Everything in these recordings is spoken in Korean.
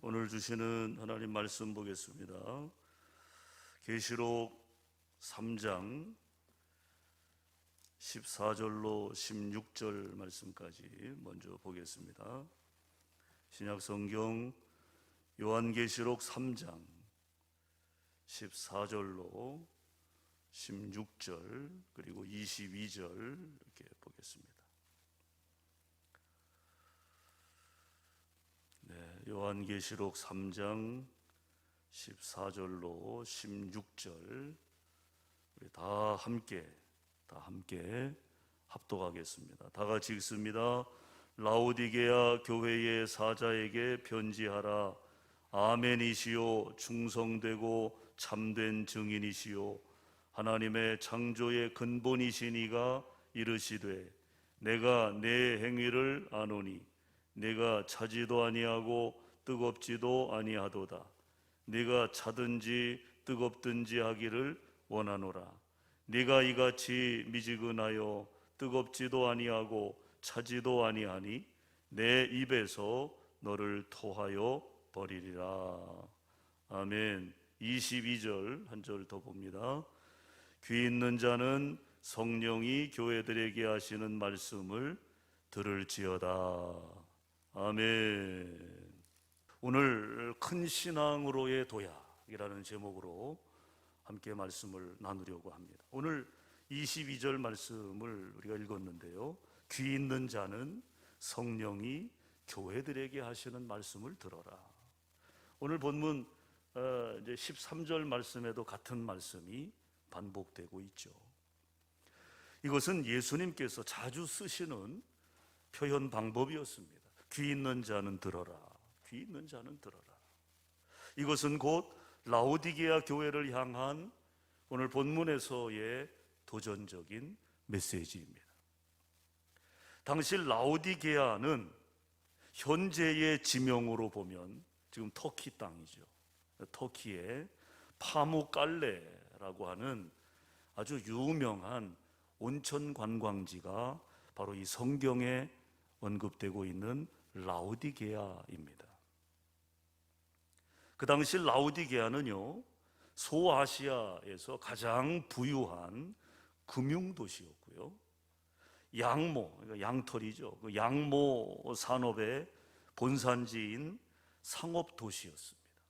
오늘 주시는 하나님 말씀 보겠습니다. 계시록 3장 14절로 16절 말씀까지 먼저 보겠습니다. 신약성경 요한계시록 3장 14절로 16절 그리고 22절 이렇게 보겠습니다. 요한계시록 3장 14절로 16절 우리 다 함께 합독하겠습니다. 다 같이 읽습니다. 라오디게아 교회의 사자에게 편지하라. 아멘이시요 충성되고 참된 증인이시요 하나님의 창조의 근본이신 이가 이르시되 내가 내 행위를 아노니 내가 차지도 아니하고 뜨겁지도 아니하도다. 네가 차든지 뜨겁든지 하기를 원하노라. 네가 이같이 미지근하여 뜨겁지도 아니하고 차지도 아니하니 내 입에서 너를 토하여 버리리라. 아멘. 22절 한 절 더 봅니다. 귀 있는 자는 성령이 교회들에게 하시는 말씀을 들을지어다. 아멘. 오늘 큰 신앙으로의 도약이라는 제목으로 함께 말씀을 나누려고 합니다. 오늘 22절 말씀을 우리가 읽었는데요. 귀 있는 자는 성령이 교회들에게 하시는 말씀을 들어라. 오늘 본문 이제 13절 말씀에도 같은 말씀이 반복되고 있죠. 이것은 예수님께서 자주 쓰시는 표현 방법이었습니다. 귀 있는 자는 들어라. 귀 있는 자는 들어라. 이것은 곧 라오디게아 교회를 향한 오늘 본문에서의 도전적인 메시지입니다. 당시 라오디게아는 현재의 지명으로 보면 지금 터키 땅이죠. 터키의 파무칼레라고 하는 아주 유명한 온천 관광지가 바로 이 성경에 언급되고 있는 라오디게아입니다. 그 당시 라오디게아는요, 소아시아에서 가장 부유한 금융도시였고요, 양모, 양털이죠. 그 양모 산업의 본산지인 상업도시였습니다.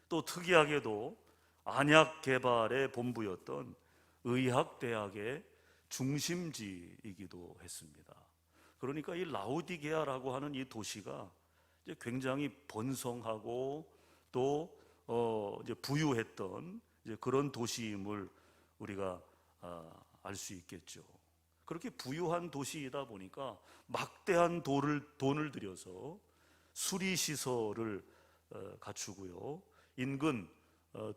또 특이하게도 안약 개발의 본부였던 의학대학의 중심지이기도 했습니다. 그러니까 이 라오디게아라고 하는 이 도시가 이제 굉장히 번성하고 또 이제 부유했던 이제 그런 도시임을 우리가 알 수 있겠죠. 그렇게 부유한 도시이다 보니까 막대한 돈을 들여서 수리시설을 갖추고요, 인근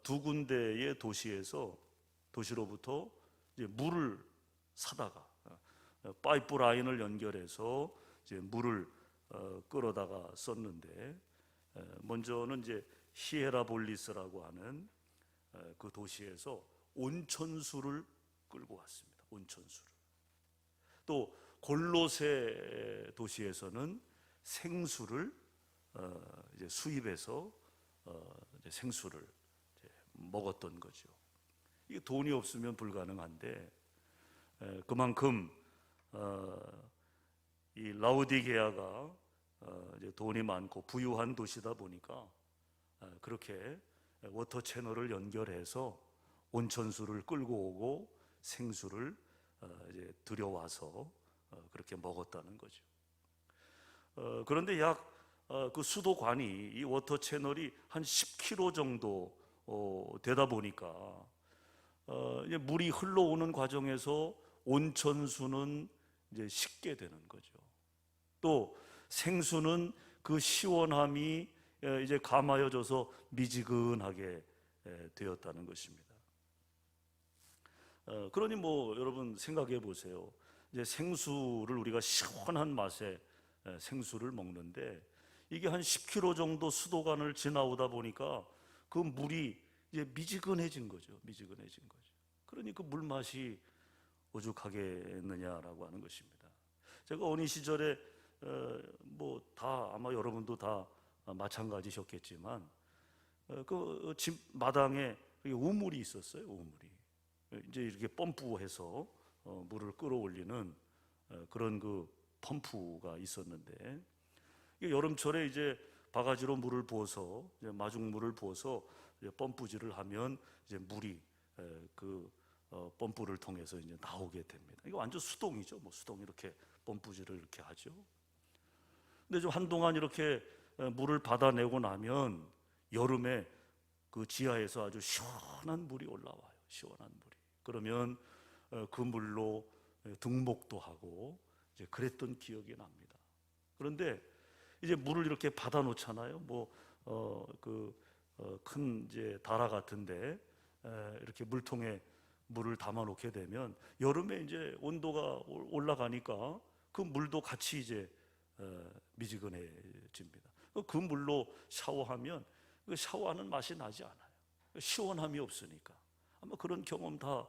두 군데의 도시로부터 이제 물을 사다가 파이프 라인을 연결해서 이제 물을 끌어다가 썼는데, 먼저는 이제 히에라볼리스라고 하는 그 도시에서 온천수를 끌고 왔습니다. 온천수를. 또 골로새 도시에서는 생수를 이제 수입해서 이제 생수를 이제 먹었던 거죠. 이게 돈이 없으면 불가능한데, 그만큼 이 라오디게아가 이제 돈이 많고 부유한 도시다 보니까 그렇게 워터 채널을 연결해서 온천수를 끌고 오고 생수를 이제 들여와서 그렇게 먹었다는 거죠. 그런데 약 그 수도관이 이 워터 채널이 한 10km 정도 되다 보니까 이제 물이 흘러오는 과정에서 온천수는 이제 식게 되는 거죠. 또 생수는 그 시원함이 이제 감아여져서 미지근하게 되었다는 것입니다. 그러니 뭐 여러분 생각해 보세요. 이제 생수를 우리가 시원한 맛의 생수를 먹는데 이게 한 10km 정도 수도관을 지나오다 보니까 그 물이 이제 미지근해진 거죠. 미지근해진 거죠. 그러니 그 물 맛이 오죽하겠느냐라고 하는 것입니다. 제가 어린 시절에 뭐 다 아마 여러분도 다 마찬가지셨겠지만 그 집 마당에 우물이 있었어요. 우물이 이제 이렇게 펌프해서 물을 끌어올리는 그런 그 펌프가 있었는데, 여름철에 이제 바가지로 물을 부어서 이제 마중물을 부어서 이제 펌프질을 하면 이제 물이 그 펌프를 통해서 이제 나오게 됩니다. 이거 완전 수동이죠. 뭐 수동 이렇게 펌프질을 이렇게 하죠. 근데 좀 한동안 이렇게 물을 받아내고 나면 여름에 그 지하에서 아주 시원한 물이 올라와요. 시원한 물이. 그러면 그 물로 등목도 하고 이제 그랬던 기억이 납니다. 그런데 이제 물을 이렇게 받아 놓잖아요. 큰 이제 다라 같은데 이렇게 물통에 물을 담아 놓게 되면 여름에 이제 온도가 올라가니까 그 물도 같이 이제 미지근해집니다. 그 물로 샤워하면 그 샤워하는 맛이 나지 않아요. 시원함이 없으니까. 아마 그런 경험 다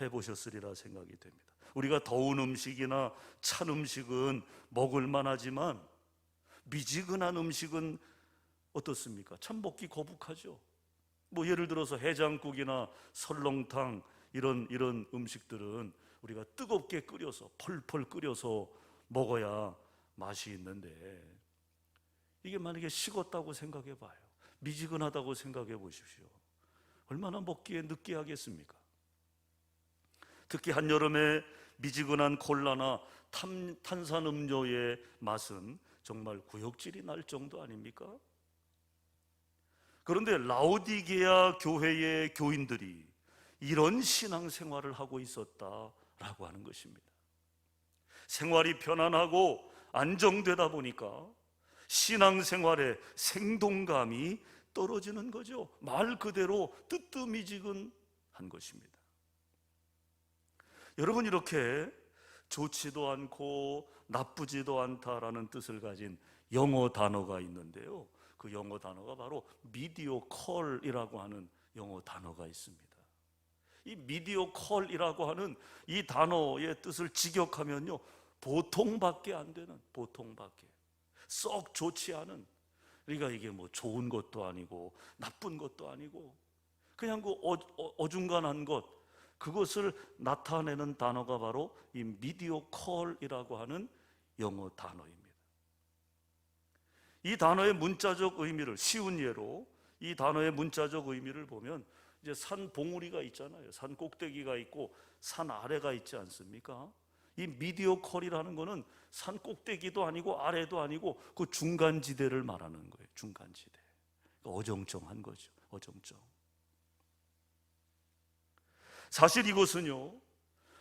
해보셨으리라 생각이 됩니다. 우리가 더운 음식이나 찬 음식은 먹을 만하지만 미지근한 음식은 어떻습니까? 참 먹기 거북하죠. 뭐 예를 들어서 해장국이나 설렁탕 이런 음식들은 우리가 뜨겁게 끓여서 펄펄 끓여서 먹어야 맛이 있는데, 이게 만약에 식었다고 생각해 봐요. 미지근하다고 생각해 보십시오. 얼마나 먹기에 느끼하겠습니까? 특히 한여름에 미지근한 콜라나 탄산음료의 맛은 정말 구역질이 날 정도 아닙니까? 그런데 라오디게아 교회의 교인들이 이런 신앙생활을 하고 있었다라고 하는 것입니다. 생활이 편안하고 안정되다 보니까 신앙생활의 생동감이 떨어지는 거죠. 말 그대로 뜨뜻미지근한 것입니다. 여러분, 이렇게 좋지도 않고 나쁘지도 않다라는 뜻을 가진 영어 단어가 있는데요, 그 영어 단어가 바로 mediocre이라고 하는 영어 단어가 있습니다. 이 mediocre이라고 하는 이 단어의 뜻을 직역하면요, 보통밖에 안 되는, 보통밖에 썩 좋지 않은, 그러니까 이게 뭐 좋은 것도 아니고 나쁜 것도 아니고 그냥 그 어중간한 것, 그것을 나타내는 단어가 바로 이 mediocre이라고 하는 영어 단어입니다. 이 단어의 문자적 의미를, 쉬운 예로 이 단어의 문자적 의미를 보면, 이제 산 봉우리가 있잖아요. 산 꼭대기가 있고 산 아래가 있지 않습니까? 이 mediocre이라는 거는 산 꼭대기도 아니고 아래도 아니고 그 중간지대를 말하는 거예요. 중간지대. 어정쩡한 거죠. 어정쩡. 사실 이것은요,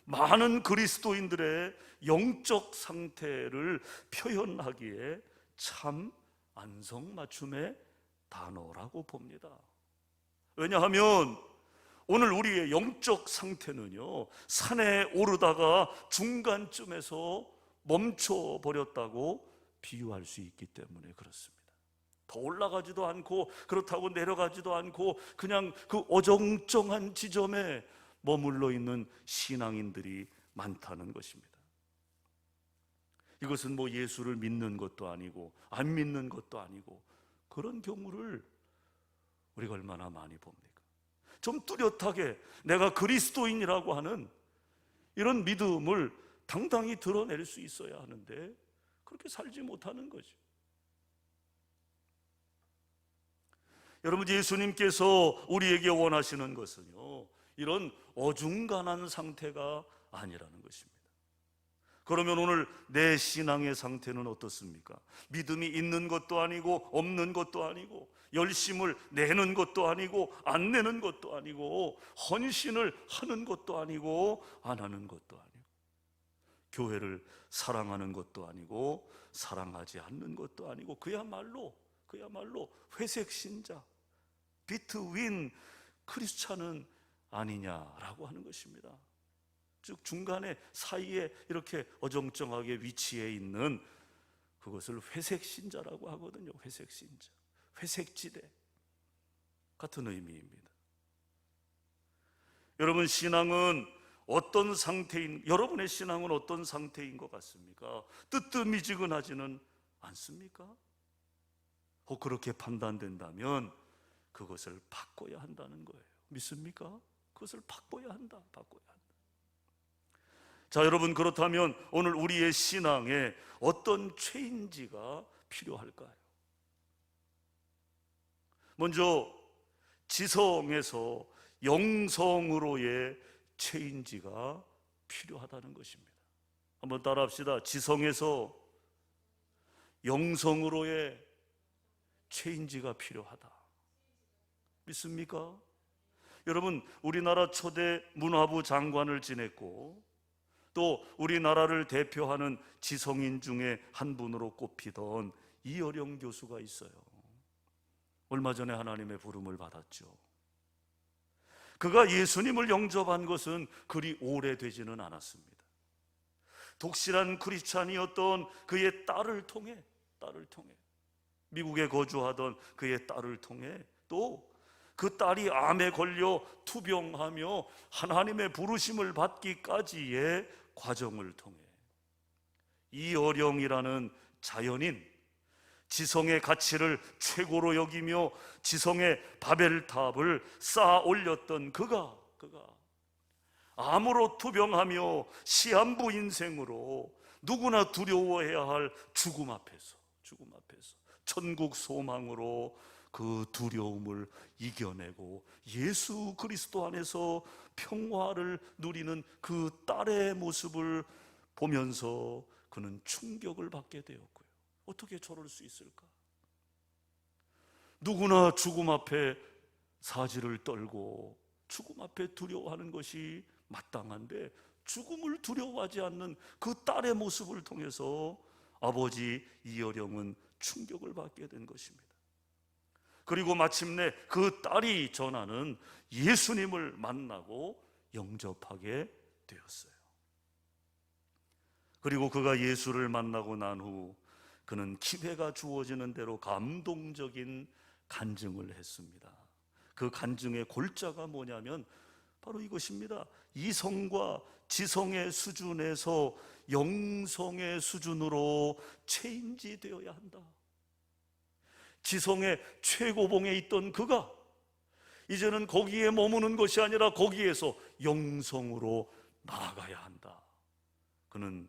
많은 그리스도인들의 영적 상태를 표현하기에 참 안성맞춤의 단어라고 봅니다. 왜냐하면 오늘 우리의 영적 상태는요, 산에 오르다가 중간쯤에서 멈춰버렸다고 비유할 수 있기 때문에 그렇습니다. 더 올라가지도 않고 그렇다고 내려가지도 않고 그냥 그 어정쩡한 지점에 머물러 있는 신앙인들이 많다는 것입니다. 이것은 뭐 예수를 믿는 것도 아니고 안 믿는 것도 아니고 그런 경우를 우리가 얼마나 많이 봅니까? 좀 뚜렷하게 내가 그리스도인이라고 하는 이런 믿음을 당당히 드러낼 수 있어야 하는데 그렇게 살지 못하는 거죠. 여러분, 예수님께서 우리에게 원하시는 것은요, 이런 어중간한 상태가 아니라는 것입니다. 그러면 오늘 내 신앙의 상태는 어떻습니까? 믿음이 있는 것도 아니고 없는 것도 아니고 열심을 내는 것도 아니고 안 내는 것도 아니고 헌신을 하는 것도 아니고 안 하는 것도 아니고 교회를 사랑하는 것도 아니고 사랑하지 않는 것도 아니고 그야말로 회색 신자, 비트윈 크리스찬은 아니냐라고 하는 것입니다. 즉 중간에 사이에 이렇게 어정쩡하게 위치해 있는 그것을 회색 신자라고 하거든요. 회색 신자, 회색지대 같은 의미입니다. 여러분, 신앙은 어떤 상태인, 여러분의 신앙은 어떤 상태인 것 같습니까? 뜨뜻미지근하지는 않습니까? 그렇게 판단된다면 그것을 바꿔야 한다는 거예요. 믿습니까? 그것을 바꿔야 한다. 바꿔야 한다. 자, 여러분, 그렇다면 오늘 우리의 신앙에 어떤 체인지가 필요할까요? 먼저 지성에서 영성으로의 체인지가 필요하다는 것입니다. 한번 따라합시다. 지성에서 영성으로의 체인지가 필요하다. 믿습니까? 여러분, 우리나라 초대 문화부 장관을 지냈고 또 우리나라를 대표하는 지성인 중에 한 분으로 꼽히던 이어령 교수가 있어요. 얼마 전에 하나님의 부름을 받았죠. 그가 예수님을 영접한 것은 그리 오래되지는 않았습니다. 독실한 크리스찬이었던 그의 딸을 통해 미국에 거주하던 그의 딸을 통해 또 그 딸이 암에 걸려 투병하며 하나님의 부르심을 받기까지의 과정을 통해 이어령이라는 자연인, 지성의 가치를 최고로 여기며 지성의 바벨탑을 쌓아 올렸던 그가 암으로 투병하며 시한부 인생으로 누구나 두려워해야 할 죽음 앞에서 천국 소망으로 그 두려움을 이겨내고 예수 그리스도 안에서 평화를 누리는 그 딸의 모습을 보면서 그는 충격을 받게 되었고요. 어떻게 저럴 수 있을까? 누구나 죽음 앞에 사지를 떨고 죽음 앞에 두려워하는 것이 마땅한데 죽음을 두려워하지 않는 그 딸의 모습을 통해서 아버지 이어령은 충격을 받게 된 것입니다. 그리고 마침내 그 딸이 전하는 예수님을 만나고 영접하게 되었어요. 그리고 그가 예수를 만나고 난 후 그는 기회가 주어지는 대로 감동적인 간증을 했습니다. 그 간증의 골자가 뭐냐면 바로 이것입니다. 이성과 지성의 수준에서 영성의 수준으로 체인지 되어야 한다. 지성의 최고봉에 있던 그가 이제는 거기에 머무는 것이 아니라 거기에서 영성으로 나아가야 한다. 그는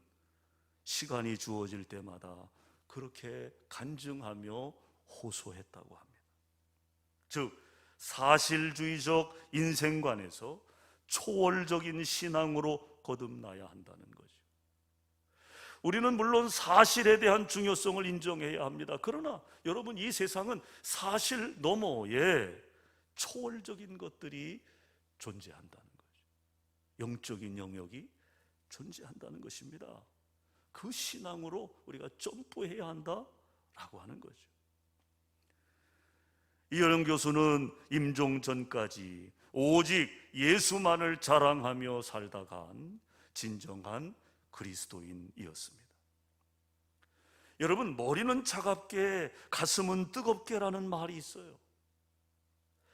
시간이 주어질 때마다 그렇게 간증하며 호소했다고 합니다. 즉 사실주의적 인생관에서 초월적인 신앙으로 거듭나야 한다는 거죠. 우리는 물론 사실에 대한 중요성을 인정해야 합니다. 그러나 여러분, 이 세상은 사실 너머에 초월적인 것들이 존재한다는 거죠. 영적인 영역이 존재한다는 것입니다. 그 신앙으로 우리가 점프해야 한다라고 하는 거죠. 이어령 교수는 임종 전까지 오직 예수만을 자랑하며 살다 간 진정한 그리스도인이었습니다. 여러분, 머리는 차갑게 가슴은 뜨겁게라는 말이 있어요.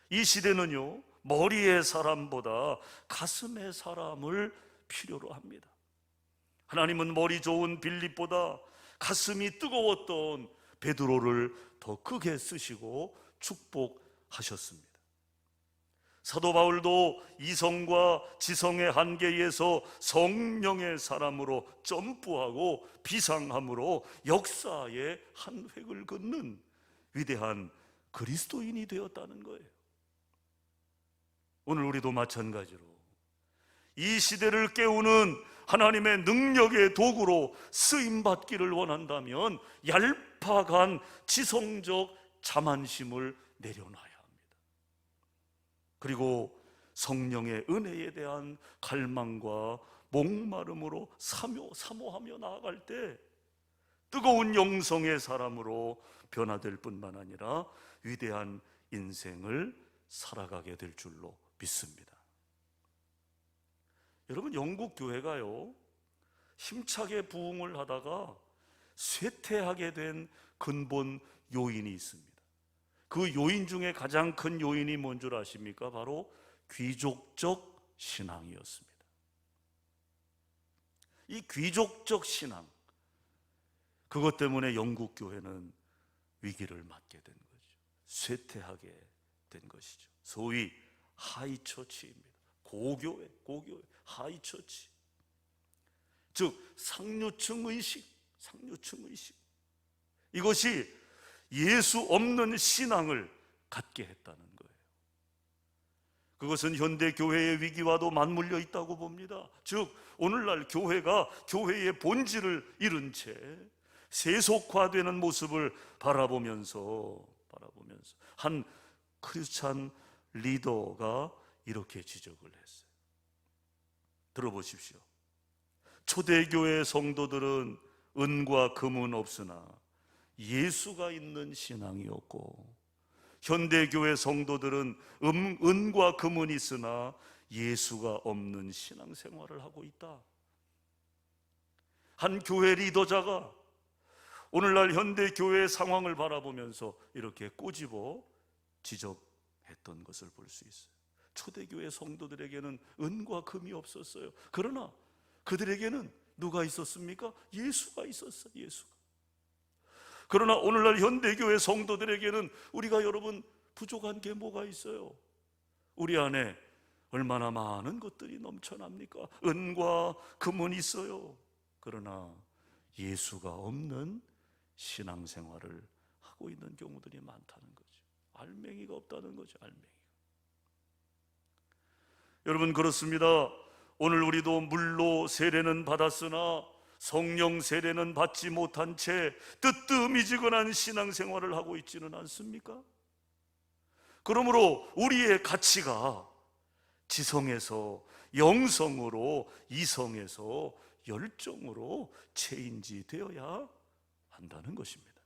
이 시대는요, 머리의 사람보다 가슴의 사람을 필요로 합니다. 하나님은 머리 좋은 빌립보다 가슴이 뜨거웠던 베드로를 더 크게 쓰시고 축복하셨습니다. 사도 바울도 이성과 지성의 한계에서 성령의 사람으로 점프하고 비상함으로 역사의 한 획을 긋는 위대한 그리스도인이 되었다는 거예요. 오늘 우리도 마찬가지로 이 시대를 깨우는 하나님의 능력의 도구로 쓰임받기를 원한다면 얄팍한 지성적 자만심을 내려놔야 합니다. 그리고 성령의 은혜에 대한 갈망과 목마름으로 사모하며 나아갈 때 뜨거운 영성의 사람으로 변화될 뿐만 아니라 위대한 인생을 살아가게 될 줄로 믿습니다. 여러분, 영국 교회가요, 힘차게 부흥을 하다가 쇠퇴하게 된 근본 요인이 있습니다. 그 요인 중에 가장 큰 요인이 뭔 줄 아십니까? 바로 귀족적 신앙이었습니다. 이 귀족적 신앙, 그것 때문에 영국 교회는 위기를 맞게 된 거죠. 쇠퇴하게 된 것이죠. 소위 하이처치입니다. 고교회, 하이처치. 즉 상류층 의식. 이것이 예수 없는 신앙을 갖게 했다는 거예요. 그것은 현대 교회의 위기와도 맞물려 있다고 봅니다. 즉 오늘날 교회가 교회의 본질을 잃은 채 세속화되는 모습을 바라보면서 한 크리스찬 리더가 이렇게 지적을 했어요. 들어보십시오. 초대교회 성도들은 은과 금은 없으나 예수가 있는 신앙이었고, 현대교회 성도들은 은과 금은 있으나 예수가 없는 신앙생활을 하고 있다. 한 교회 리더자가 오늘날 현대교회의 상황을 바라보면서 이렇게 꼬집어 지적했던 것을 볼 수 있어요. 초대교회 성도들에게는 은과 금이 없었어요. 그러나 그들에게는 누가 있었습니까? 예수가 있었어요. 예수가. 그러나 오늘날 현대교회 성도들에게는 우리가 여러분 부족한 게 뭐가 있어요? 우리 안에 얼마나 많은 것들이 넘쳐납니까? 은과 금은 있어요. 그러나 예수가 없는 신앙생활을 하고 있는 경우들이 많다는 거죠. 알맹이가 없다는 거죠. 알맹이가. 여러분 그렇습니다. 오늘 우리도 물로 세례는 받았으나 성령 세례는 받지 못한 채 뜨뜻미지근한 신앙생활을 하고 있지는 않습니까? 그러므로 우리의 가치가 지성에서 영성으로, 이성에서 열정으로 체인지 되어야 한다는 것입니다.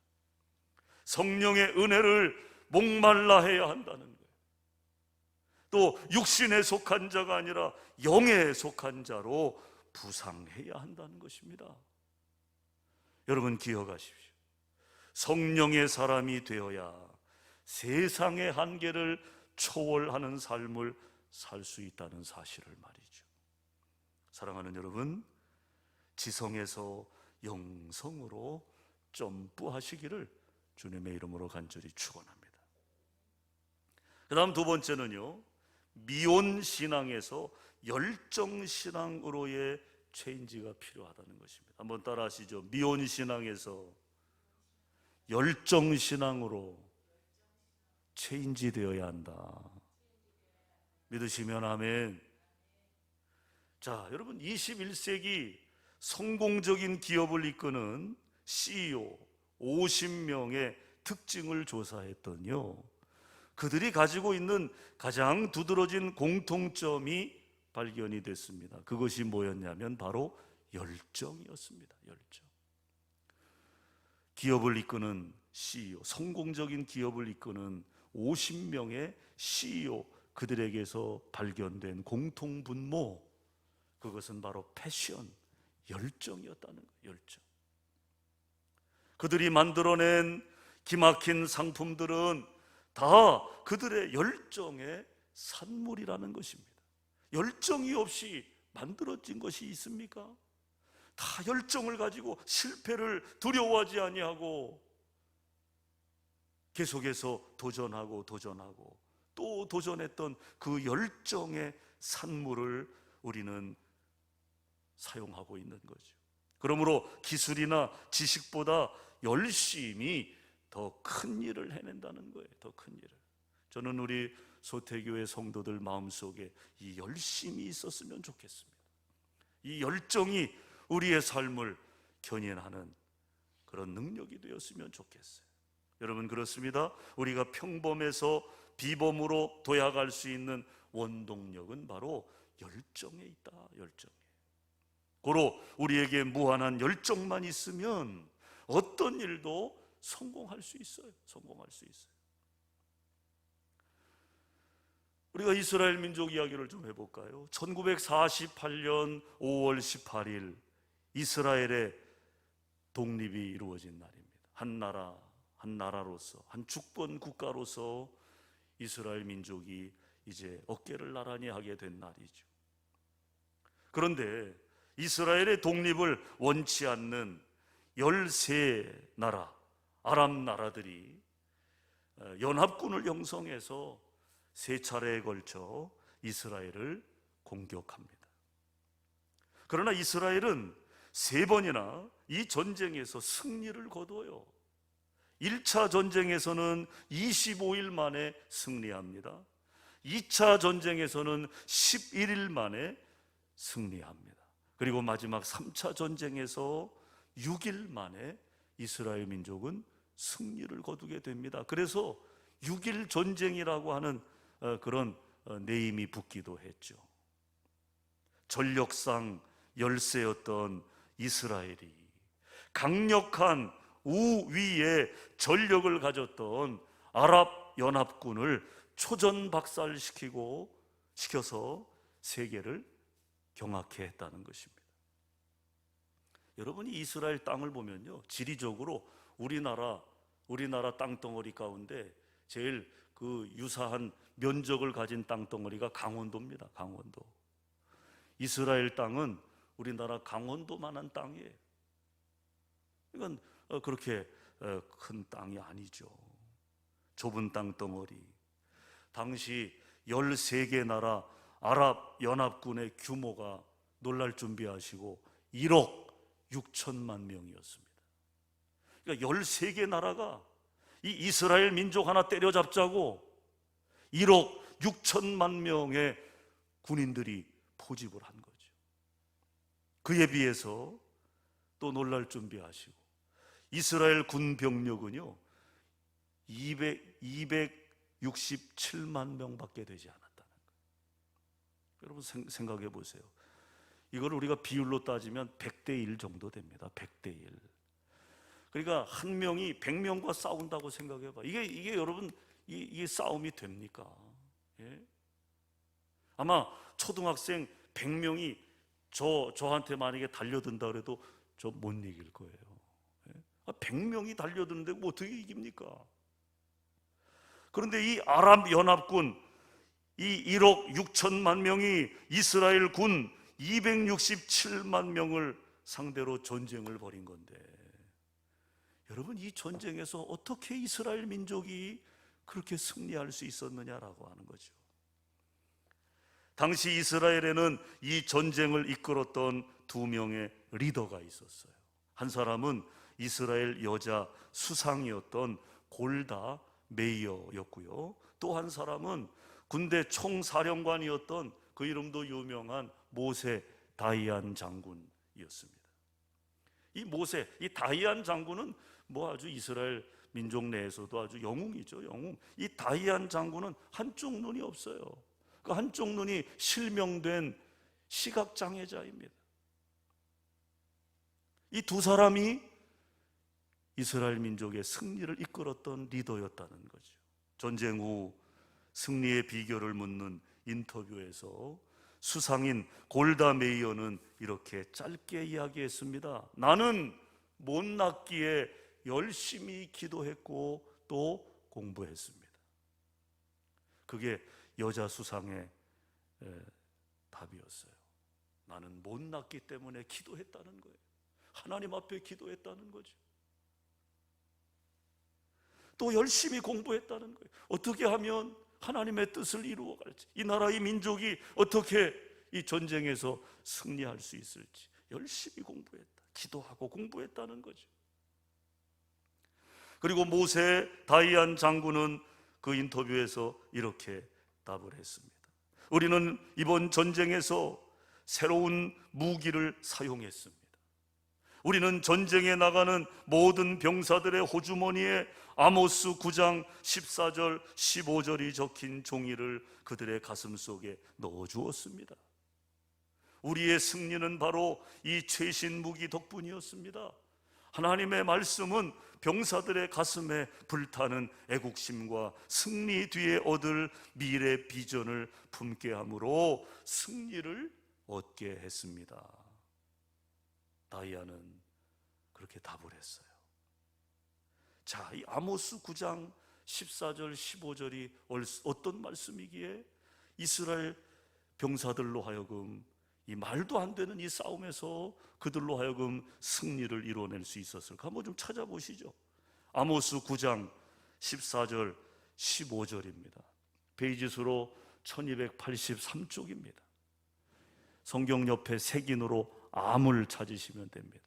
성령의 은혜를 목말라 해야 한다는 거예요. 또 육신에 속한 자가 아니라 영에 속한 자로 부상해야 한다는 것입니다. 여러분 기억하십시오. 성령의 사람이 되어야 세상의 한계를 초월하는 삶을 살 수 있다는 사실을 말이죠. 사랑하는 여러분, 지성에서 영성으로 점프하시기를 주님의 이름으로 간절히 축원합니다. 그 다음 두 번째는요, 미온신앙에서 열정신앙으로의 체인지가 필요하다는 것입니다. 한번 따라 하시죠. 미온신앙에서 열정신앙으로 체인지 되어야 한다. 믿으시면 아멘. 자, 여러분 21세기 성공적인 기업을 이끄는 CEO 50명의 특징을 조사했더니요, 그들이 가지고 있는 가장 두드러진 공통점이 발견이 됐습니다. 그것이 뭐였냐면 바로 열정이었습니다. 열정. 기업을 이끄는 CEO, 성공적인 기업을 이끄는 50명의 CEO, 그들에게서 발견된 공통분모, 그것은 바로 패션, 열정이었다는 거예요. 열정. 그들이 만들어낸 기막힌 상품들은 다 그들의 열정의 산물이라는 것입니다. 열정이 없이 만들어진 것이 있습니까? 다 열정을 가지고 실패를 두려워하지 아니하고 계속해서 도전하고 또 도전했던 그 열정의 산물을 우리는 사용하고 있는 거죠. 그러므로 기술이나 지식보다 열심히 더 큰 일을 해낸다는 거예요. 더 큰 일을. 저는 우리 소태교회 성도들 마음속에 이 열심이 있었으면 좋겠습니다. 이 열정이 우리의 삶을 견인하는 그런 능력이 되었으면 좋겠어요. 여러분 그렇습니다. 우리가 평범에서 비범으로 도약할 수 있는 원동력은 바로 열정에 있다. 열정에. 고로 우리에게 무한한 열정만 있으면 어떤 일도 성공할 수 있어요. 성공할 수 있어요. 우리가 이스라엘 민족 이야기를 좀 해볼까요? 1948년 5월 18일 이스라엘의 독립이 이루어진 날입니다. 한 나라로서, 한 주권 국가로서 이스라엘 민족이 이제 어깨를 나란히 하게 된 날이죠. 그런데 이스라엘의 독립을 원치 않는 13나라, 아람 나라들이 연합군을 형성해서 세 차례에 걸쳐 이스라엘을 공격합니다. 그러나 이스라엘은 세 번이나 이 전쟁에서 승리를 거둬요. 1차 전쟁에서는 25일 만에 승리합니다. 2차 전쟁에서는 11일 만에 승리합니다. 그리고 마지막 3차 전쟁에서 6일 만에 이스라엘 민족은 승리를 거두게 됩니다. 그래서 6일 전쟁이라고 하는 그런 네임이 붙기도 했죠. 전력상 열세였던 이스라엘이 강력한 우위의 전력을 가졌던 아랍 연합군을 초전박살시켜서 세계를 경악해 했다는 것입니다. 여러분이 이스라엘 땅을 보면요, 지리적으로 우리나라 땅덩어리 가운데 제일 그 유사한 면적을 가진 땅덩어리가 강원도입니다. 강원도. 이스라엘 땅은 우리나라 강원도만한 땅이에요. 이건 그렇게 큰 땅이 아니죠. 좁은 땅덩어리. 당시 13개 나라 아랍 연합군의 규모가 놀랄 준비하시고 1억 6천만 명이었습니다. 그러니까 13개 나라가 이 이스라엘 민족 하나 때려잡자고 1억 6천만 명의 군인들이 포집을 한 거죠. 그에 비해서 또 놀랄 준비하시고 이스라엘 군 병력은요 267만 명밖에 되지 않았다는 거예요. 여러분 생각해 보세요. 이걸 우리가 비율로 따지면 100대 1 정도 됩니다. 100대 1. 그러니까 한 명이 100명과 싸운다고 생각해 봐. 이게 여러분 이게 싸움이 됩니까? 예? 아마 초등학생 100명이 저한테 만약에 달려든다 그래도 저 못 이길 거예요. 100명이 달려드는데 뭐 어떻게 이깁니까? 그런데 이 아랍 연합군 이 1억 6천만 명이 이스라엘 군 267만 명을 상대로 전쟁을 벌인 건데, 여러분 이 전쟁에서 어떻게 이스라엘 민족이 그렇게 승리할 수 있었느냐라고 하는 거죠. 당시 이스라엘에는 이 전쟁을 이끌었던 2명의 리더가 있었어요. 한 사람은 이스라엘 여자 수상이었던 골다 메이어였고요. 또 한 사람은 군대 총사령관이었던 그 이름도 유명한 모세 다이안 장군이었습니다. 이 다이안 장군은 뭐 아주 이스라엘 민족 내에서도 아주 영웅이죠, 영웅. 이 다이안 장군은 한쪽 눈이 없어요. 그 한쪽 눈이 실명된 시각장애자입니다. 이 두 사람이 이스라엘 민족의 승리를 이끌었던 리더였다는 거죠. 전쟁 후 승리의 비결을 묻는 인터뷰에서 수상인 골다 메이어는 이렇게 짧게 이야기했습니다. 나는 못났기에 열심히 기도했고 또 공부했습니다. 그게 여자 수상의 답이었어요. 나는 못났기 때문에 기도했다는 거예요. 하나님 앞에 기도했다는 거죠. 또 열심히 공부했다는 거예요. 어떻게 하면 하나님의 뜻을 이루어갈지, 이 나라 이 민족이 어떻게 이 전쟁에서 승리할 수 있을지 열심히 공부했다, 기도하고 공부했다는 거죠. 그리고 모세 다이안 장군은 그 인터뷰에서 이렇게 답을 했습니다. 우리는 이번 전쟁에서 새로운 무기를 사용했습니다. 우리는 전쟁에 나가는 모든 병사들의 호주머니에 아모스 9장 14절 15절이 적힌 종이를 그들의 가슴 속에 넣어주었습니다. 우리의 승리는 바로 이 최신 무기 덕분이었습니다. 하나님의 말씀은 병사들의 가슴에 불타는 애국심과 승리 뒤에 얻을 미래 비전을 품게 함으로 승리를 얻게 했습니다. 다이아는 그렇게 답을 했어요. 자, 이 아모스 9장 14절 15절이 어떤 말씀이기에 이스라엘 병사들로 하여금 이 말도 안 되는 이 싸움에서 그들로 하여금 승리를 이뤄낼 수 있었을까? 한번 좀 찾아보시죠. 아모스 9장 14절 15절입니다. 페이지 수로 1283쪽입니다. 성경 옆에 색인으로 암을 찾으시면 됩니다.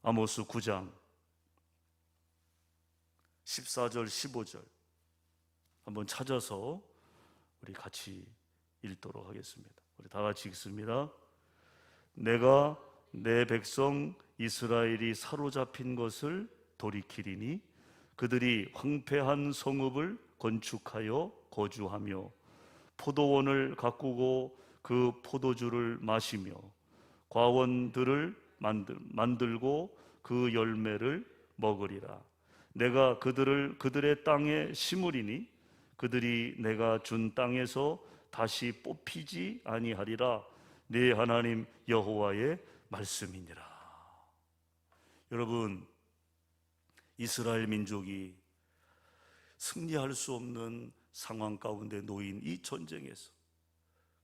아모스 9장 14절 15절 한번 찾아서 우리 같이 읽도록 하겠습니다. 우리 다 같이 읽습니다. 내가 내 백성 이스라엘이 사로잡힌 것을 돌이키리니 그들이 황폐한 성읍을 건축하여 거주하며 포도원을 가꾸고 그 포도주를 마시며 과원들을 만들고 그 열매를 먹으리라. 내가 그들을 그들의 땅에 심으리니 그들이 내가 준 땅에서 다시 뽑히지 아니하리라. 네 하나님 여호와의 말씀이니라. 여러분, 이스라엘 민족이 승리할 수 없는 상황 가운데 놓인 이 전쟁에서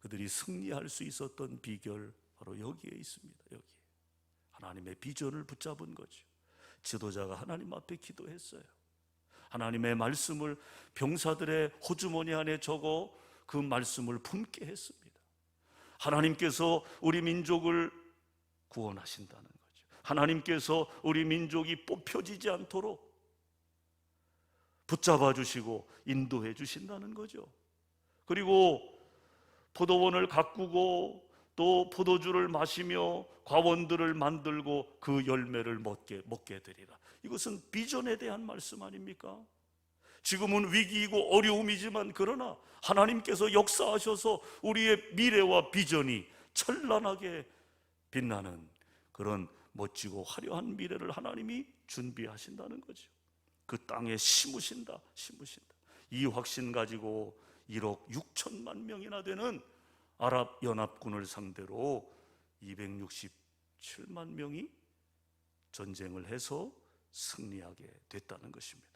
그들이 승리할 수 있었던 비결 바로 여기에 있습니다. 여기 하나님의 비전을 붙잡은 거죠. 지도자가 하나님 앞에 기도했어요. 하나님의 말씀을 병사들의 호주머니 안에 적어 그 말씀을 품게 했습니다. 하나님께서 우리 민족을 구원하신다는 거죠. 하나님께서 우리 민족이 뽑혀지지 않도록 붙잡아 주시고 인도해 주신다는 거죠. 그리고 포도원을 가꾸고 또 포도주를 마시며 과원들을 만들고 그 열매를 먹게 되리라. 이것은 비전에 대한 말씀 아닙니까? 지금은 위기이고 어려움이지만 그러나 하나님께서 역사하셔서 우리의 미래와 비전이 찬란하게 빛나는 그런 멋지고 화려한 미래를 하나님이 준비하신다는 거죠. 그 땅에 심으신다. 이 확신 가지고 1억 6천만 명이나 되는 아랍 연합군을 상대로 267만 명이 전쟁을 해서 승리하게 됐다는 것입니다.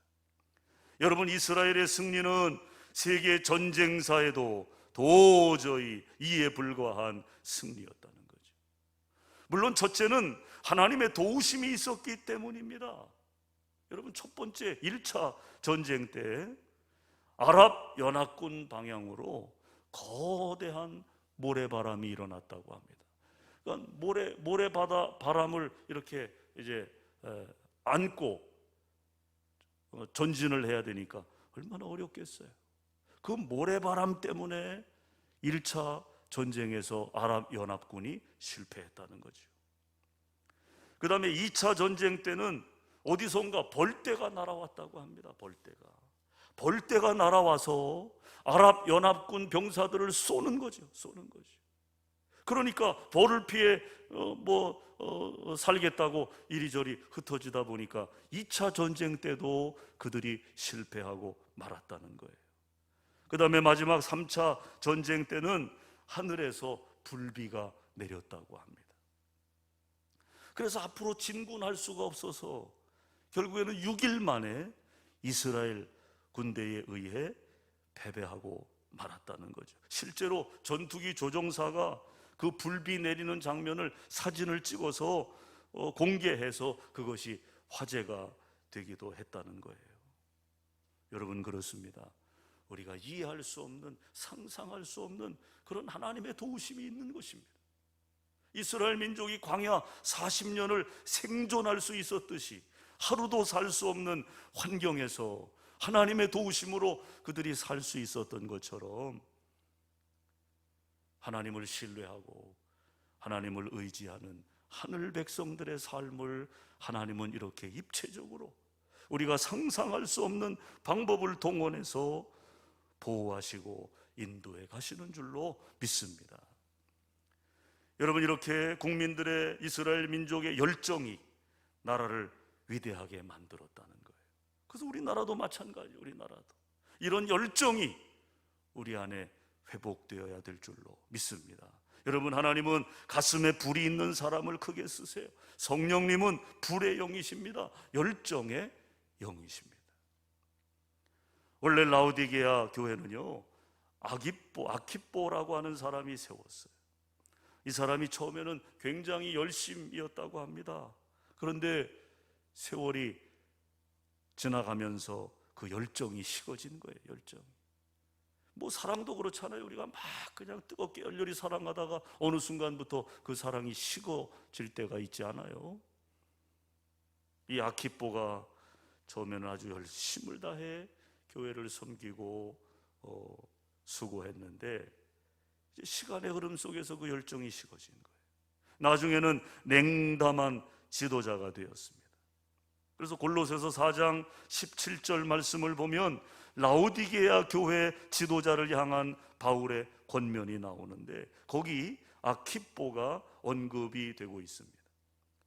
여러분, 이스라엘의 승리는 세계 전쟁사에도 도저히 이에 불과한 승리였다는 거죠. 물론 첫째는 하나님의 도우심이 있었기 때문입니다. 여러분, 첫 번째 1차 전쟁 때 아랍 연합군 방향으로 거대한 모래바람이 일어났다고 합니다. 그러니까 모래바람을 이렇게 이제 안고 전진을 해야 되니까 얼마나 어렵겠어요. 그 모래바람 때문에 1차 전쟁에서 아랍 연합군이 실패했다는 거죠. 그 다음에 2차 전쟁 때는 어디선가 벌떼가 날아왔다고 합니다. 벌떼가 날아와서 아랍 연합군 병사들을 쏘는 거죠. 그러니까 벌을 피해 살겠다고 이리저리 흩어지다 보니까 2차 전쟁 때도 그들이 실패하고 말았다는 거예요. 그 다음에 마지막 3차 전쟁 때는 하늘에서 불비가 내렸다고 합니다. 그래서 앞으로 진군할 수가 없어서 결국에는 6일 만에 이스라엘 군대에 의해 패배하고 말았다는 거죠. 실제로 전투기 조종사가 그 불비 내리는 장면을 사진을 찍어서 공개해서 그것이 화제가 되기도 했다는 거예요. 여러분, 그렇습니다. 우리가 이해할 수 없는, 상상할 수 없는 그런 하나님의 도우심이 있는 것입니다. 이스라엘 민족이 광야 40년을 생존할 수 있었듯이 하루도 살 수 없는 환경에서 하나님의 도우심으로 그들이 살 수 있었던 것처럼 하나님을 신뢰하고 하나님을 의지하는 하늘 백성들의 삶을 하나님은 이렇게 입체적으로 우리가 상상할 수 없는 방법을 동원해서 보호하시고 인도해 가시는 줄로 믿습니다. 여러분, 이렇게 국민들의, 이스라엘 민족의 열정이 나라를 위대하게 만들었다는 거예요. 그래서 우리나라도 마찬가지예요. 우리나라도 이런 열정이 우리 안에 회복되어야 될 줄로 믿습니다. 여러분, 하나님은 가슴에 불이 있는 사람을 크게 쓰세요. 성령님은 불의 영이십니다. 열정의 영이십니다. 원래 라오디게아 교회는요, 아키뽀라고 하는 사람이 세웠어요. 이 사람이 처음에는 굉장히 열심이었다고 합니다. 그런데 세월이 지나가면서 그 열정이 식어진 거예요. 열정. 뭐 사랑도 그렇잖아요. 우리가 막 그냥 뜨겁게 열렬히 사랑하다가 어느 순간부터 그 사랑이 식어질 때가 있지 않아요? 이 아키뽀가 처음에는 아주 열심을 다해 교회를 섬기고 수고했는데 이제 시간의 흐름 속에서 그 열정이 식어진 거예요. 나중에는 냉담한 지도자가 되었습니다. 그래서 골로새서 4장 17절 말씀을 보면 라오디게아 교회 지도자를 향한 바울의 권면이 나오는데 거기 아키뽀가 언급이 되고 있습니다.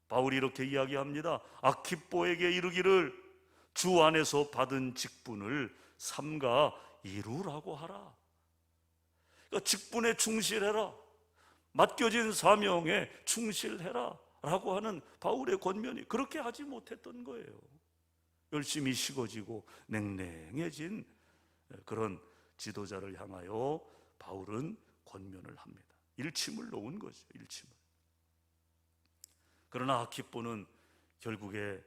바울이 이렇게 이야기합니다. 아키뽀에게 이르기를 주 안에서 받은 직분을 삼가 이루라고 하라. 그러니까 직분에 충실해라, 맡겨진 사명에 충실해라 라고 하는 바울의 권면이 그렇게 하지 못했던 거예요. 열심히 식어지고 냉랭해진 그런 지도자를 향하여 바울은 권면을 합니다. 일침을 놓은 거죠. 일침을. 그러나 아키뽀는 결국에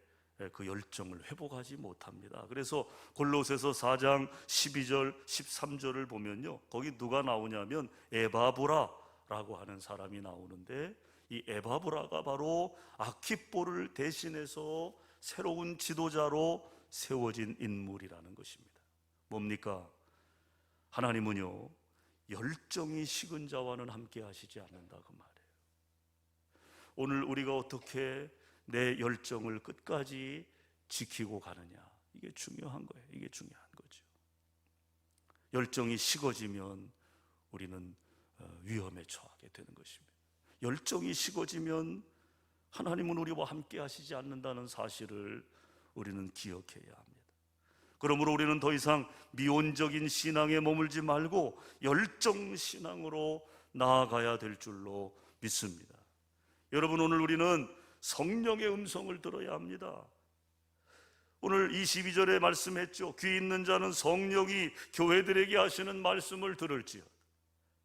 그 열정을 회복하지 못합니다. 그래서 골로새서 4장 12절 13절을 보면요, 거기 누가 나오냐면 에바브라라고 하는 사람이 나오는데 이 에바브라가 바로 아키뽀를 대신해서 새로운 지도자로 세워진 인물이라는 것입니다. 뭡니까? 하나님은요, 열정이 식은 자와는 함께 하시지 않는다 그 말이에요. 오늘 우리가 어떻게 내 열정을 끝까지 지키고 가느냐, 이게 중요한 거예요. 이게 중요한 거죠. 열정이 식어지면 우리는 위험에 처하게 되는 것입니다. 열정이 식어지면 하나님은 우리와 함께 하시지 않는다는 사실을 우리는 기억해야 합니다. 그러므로 우리는 더 이상 미온적인 신앙에 머물지 말고 열정신앙으로 나아가야 될 줄로 믿습니다. 여러분, 오늘 우리는 성령의 음성을 들어야 합니다. 오늘 22절에 말씀했죠. 귀 있는 자는 성령이 교회들에게 하시는 말씀을 들을지어다.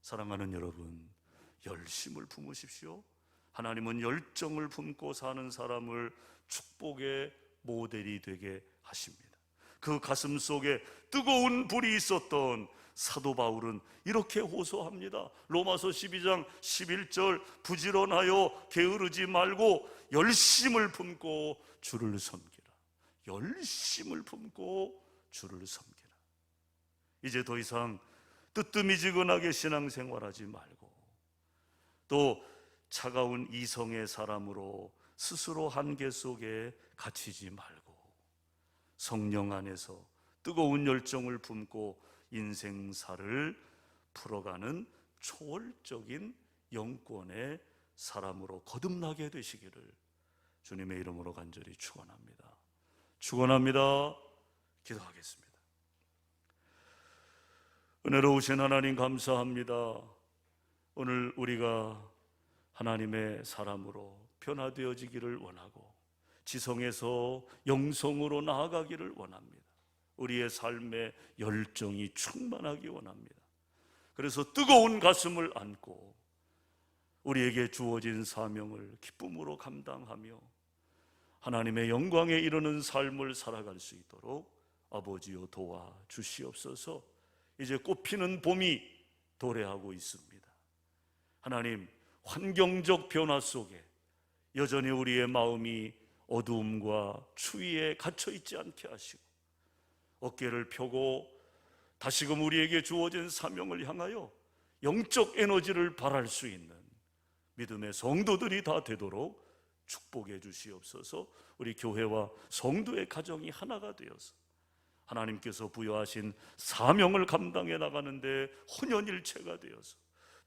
사랑하는 여러분, 열심을 품으십시오. 하나님은 열정을 품고 사는 사람을 축복의 모델이 되게 하십니다. 그 가슴 속에 뜨거운 불이 있었던 사도 바울은 이렇게 호소합니다. 로마서 12장 11절 부지런하여 게으르지 말고 열심을 품고 주를 섬기라. 열심을 품고 주를 섬기라. 이제 더 이상 뜨뜨미지근하게 신앙생활하지 말고 또 차가운 이성의 사람으로 스스로 한계 속에 갇히지 말고 성령 안에서 뜨거운 열정을 품고 인생사를 풀어가는 초월적인 영권의 사람으로 거듭나게 되시기를 주님의 이름으로 간절히 축원합니다. 축원합니다. 기도하겠습니다. 은혜로우신 하나님 감사합니다. 오늘 우리가 하나님의 사람으로 변화되어지기를 원하고 지성에서 영성으로 나아가기를 원합니다. 우리의 삶에 열정이 충만하기 원합니다. 그래서 뜨거운 가슴을 안고 우리에게 주어진 사명을 기쁨으로 감당하며 하나님의 영광에 이르는 삶을 살아갈 수 있도록 아버지여 도와 주시옵소서. 이제 꽃피는 봄이 도래하고 있습니다. 하나님, 환경적 변화 속에 여전히 우리의 마음이 어두움과 추위에 갇혀 있지 않게 하시고 어깨를 펴고 다시금 우리에게 주어진 사명을 향하여 영적 에너지를 발할 수 있는 믿음의 성도들이 다 되도록 축복해 주시옵소서. 우리 교회와 성도의 가정이 하나가 되어서 하나님께서 부여하신 사명을 감당해 나가는데 혼연일체가 되어서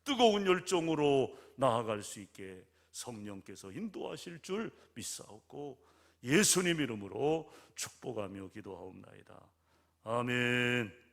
뜨거운 열정으로 나아갈 수 있게 성령께서 인도하실 줄 믿사옵고 예수님 이름으로 축복하며 기도하옵나이다. 아멘.